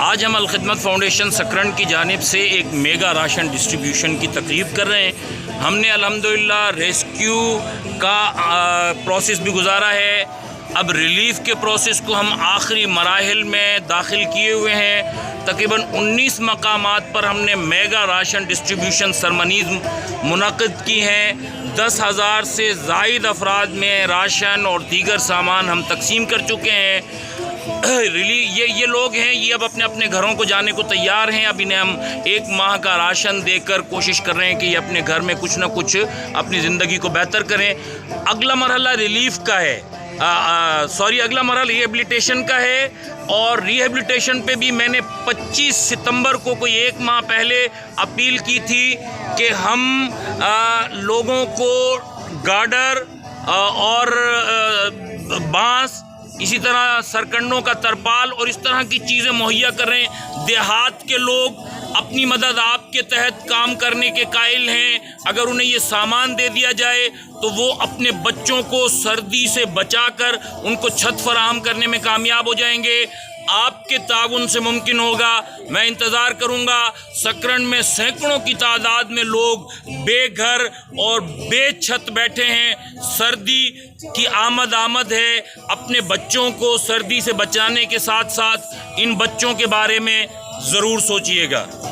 آج ہم الخدمت فاؤنڈیشن سکرنڈ کی جانب سے ایک میگا راشن ڈسٹریبیوشن کی تقریب کر رہے ہیں۔ ہم نے الحمدللہ ریسکیو کا پروسیس بھی گزارا ہے، اب ریلیف کے پروسیس کو ہم آخری مراحل میں داخل کیے ہوئے ہیں۔ تقریباً 19 مقامات پر ہم نے میگا راشن ڈسٹریبیوشن سرمنیز منعقد کی ہیں۔ 10,000 سے زائد افراد میں راشن اور دیگر سامان ہم تقسیم کر چکے ہیں۔ یہ لوگ ہیں، یہ اب اپنے اپنے گھروں کو جانے کو تیار ہیں۔ اب انہیں ہم 1 ماہ کا راشن دے کر کوشش کر رہے ہیں کہ یہ اپنے گھر میں کچھ نہ کچھ اپنی زندگی کو بہتر کریں۔ اگلا مرحلہ ریلیف کا ہے، اگلا مرحلہ ریہیبلیٹیشن کا ہے، اور ریہیبلیٹیشن پہ بھی میں نے 25 ستمبر کو کوئی 1 ماہ پہلے اپیل کی تھی کہ ہم لوگوں کو گارڈر اور بانس، اسی طرح سرکنڈوں کا ترپال اور اس طرح کی چیزیں مہیا کر رہے ہیں۔ دیہات کے لوگ اپنی مدد آپ کے تحت کام کرنے کے قائل ہیں۔ اگر انہیں یہ سامان دے دیا جائے تو وہ اپنے بچوں کو سردی سے بچا کر ان کو چھت فراہم کرنے میں کامیاب ہو جائیں گے۔ آپ کے تعاون سے ممکن ہوگا۔ میں انتظار کروں گا۔ سکرنڈ میں سینکڑوں کی تعداد میں لوگ بے گھر اور بے چھت بیٹھے ہیں۔ سردی کی آمد ہے۔ اپنے بچوں کو سردی سے بچانے کے ساتھ ساتھ ان بچوں کے بارے میں ضرور سوچئے گا۔